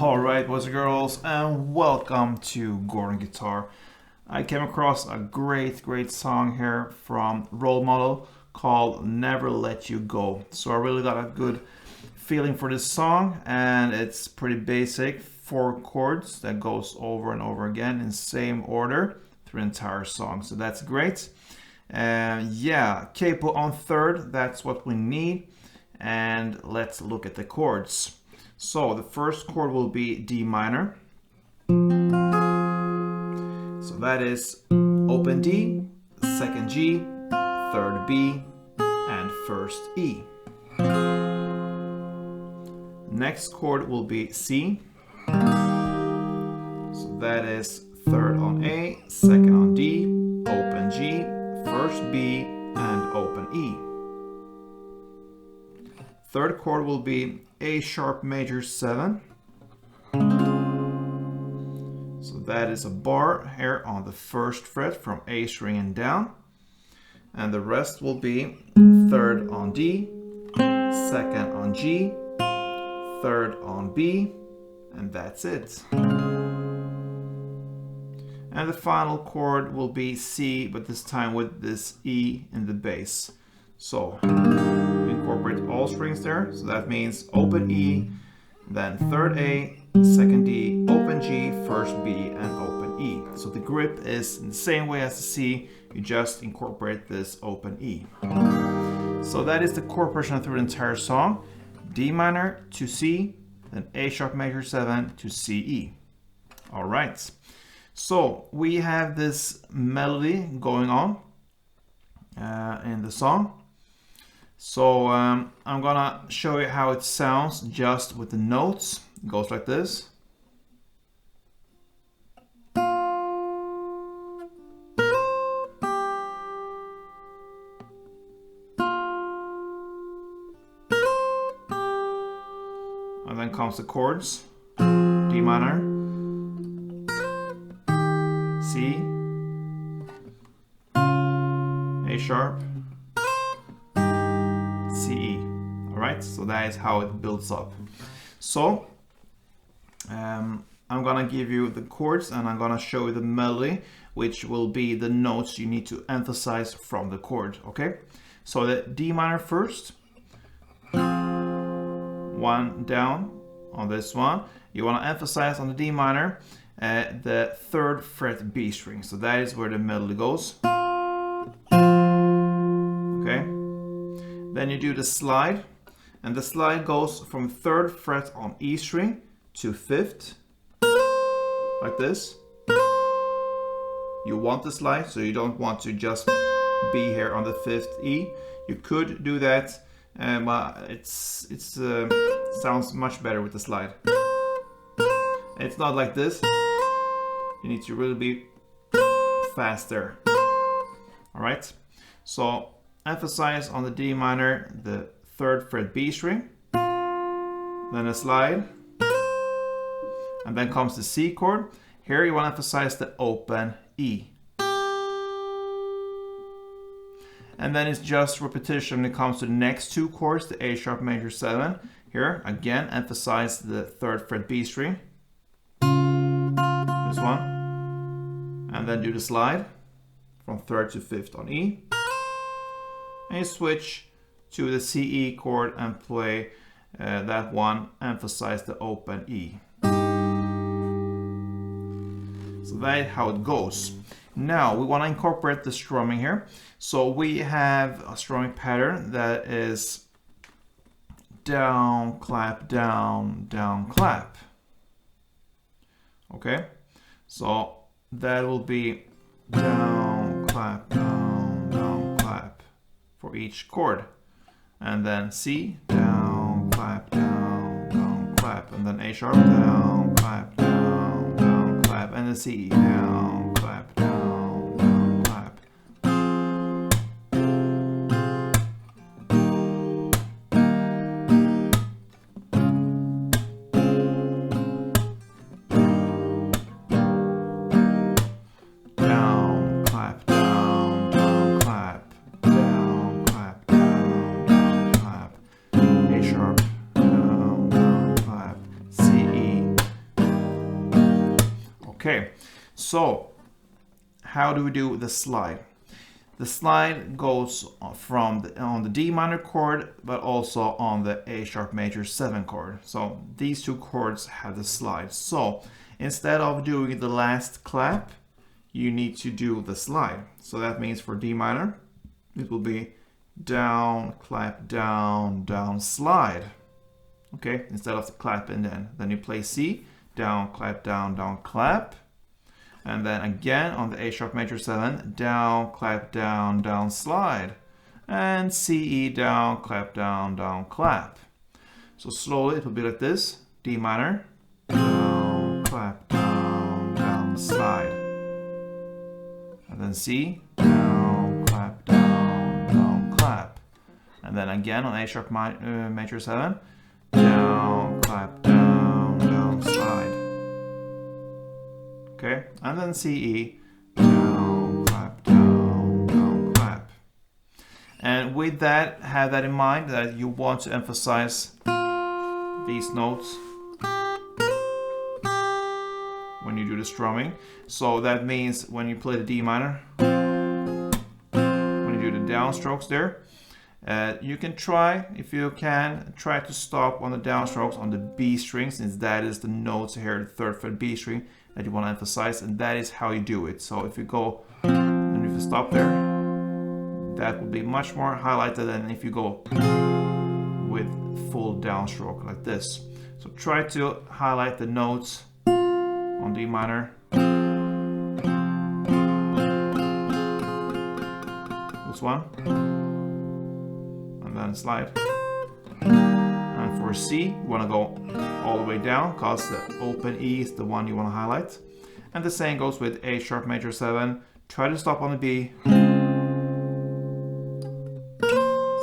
Alright, boys and girls, and welcome to Gordon Guitar. I came across a great song here from Role Model called Never Let You Go. So I really got a good feeling for this song, and it's pretty basic. 4 chords that goes over and over again in same order through the entire song. So that's great. Yeah, capo on third, that's what we need. And let's look at the chords. So the first chord will be D minor. So that is open D, second G, third B, and first E. Next chord will be C. So that is third on A, second on D, open G, first B, and open E. Third chord will be A sharp major 7. So that is a bar here on the first fret from A string and down. And the rest will be third on D, second on G, third on B, and that's it. And the final chord will be C, but this time with this E in the bass. So incorporate all strings there, so that means open E, then third A, second D, open G, first B, and open E. So the grip is in the same way as the C, you just incorporate this open E. So that is the chord progression through the entire song. D minor to C, then A sharp major 7 to C E. All right, so we have this melody going on in the song. So I'm gonna show you how it sounds just with the notes. It goes like this. And then comes the chords. D minor, C, A sharp, C, E. Alright, so that is how it builds up. So I'm gonna give you the chords and I'm gonna show you the melody, which will be the notes you need to emphasize from the chord. Okay, so the D minor first, 1 down on this one. You want to emphasize on the D minor the 3rd fret B string, so that is where the melody goes. Okay, then you do the slide, and the slide goes from 3rd fret on E string to 5th, like this. You want the slide, so you don't want to just be here on the 5th E. You could do that, but it sounds much better with the slide. It's not like this. You need to really be faster. All right, so emphasize on the D minor, the 3rd fret B string, then a slide, and then comes the C chord. Here you want to emphasize the open E. And then it's just repetition when it comes to the next 2 chords, the A sharp major 7. Here, again, emphasize the 3rd fret B string. This one. And then do the slide from 3rd to 5th on E. And you switch to the C E chord and play that one, emphasize the open E. So that's how it goes. Now we want to incorporate the strumming here. So we have a strumming pattern that is down, clap, down, down, clap. Okay, so that will be down, clap, down, down, clap for each chord. And then C, down, clap, down, down, clap. And then A sharp, down, clap, down, down, clap. And then C, down, clap, down, down, clap. Down, clap, down, down, clap. Down, clap, down, down, clap. A sharp, down, down, clap. C, E. Okay, so how do we do the slide? The slide goes from on the D minor chord, but also on the A sharp major 7 chord. So these two chords have the slide. So instead of doing the last clap, you need to do the slide. So that means for D minor, it will be down, clap, down, down, slide. Okay, instead of the clap and then you play C, down, clap, down, down, clap. And then again on the A sharp major 7, down, clap, down, down, slide. And C, E, down, clap, down, down, clap. So slowly it will be like this. D minor, down, clap, down, down, slide. And then C, down, clap, down, down, clap. And then again on A sharp major 7, down, clap, down, down, slide. Okay, and then C, E, down, clap, down, down, clap. And with that, have that in mind that you want to emphasize these notes when you do the strumming. So that means when you play the D minor, when you do the downstrokes there, you can try, if you can, try to stop on the downstrokes on the B string, since that is the notes here, the 3rd fret B string that you want to emphasize, and that is how you do it. So if you go and if you stop there, that will be much more highlighted than if you go with full downstroke like this. So try to highlight the notes on D minor. This one. And then slide. And for C, you want to go all the way down because the open E is the one you want to highlight. And the same goes with A sharp major 7. Try to stop on the B.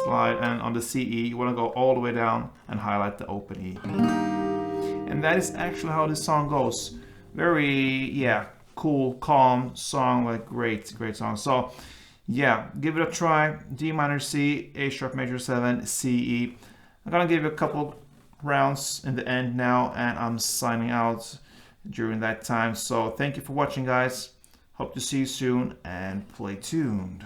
Slide, and on the C, E, you want to go all the way down and highlight the open E. And that is actually how this song goes. Very, yeah, cool, calm song, like great song. So yeah, give it a try. D minor C, A sharp major 7, C, E. I'm gonna give you a couple rounds in the end now, and I'm signing out during that time. So thank you for watching, guys. Hope to see you soon, and play tuned.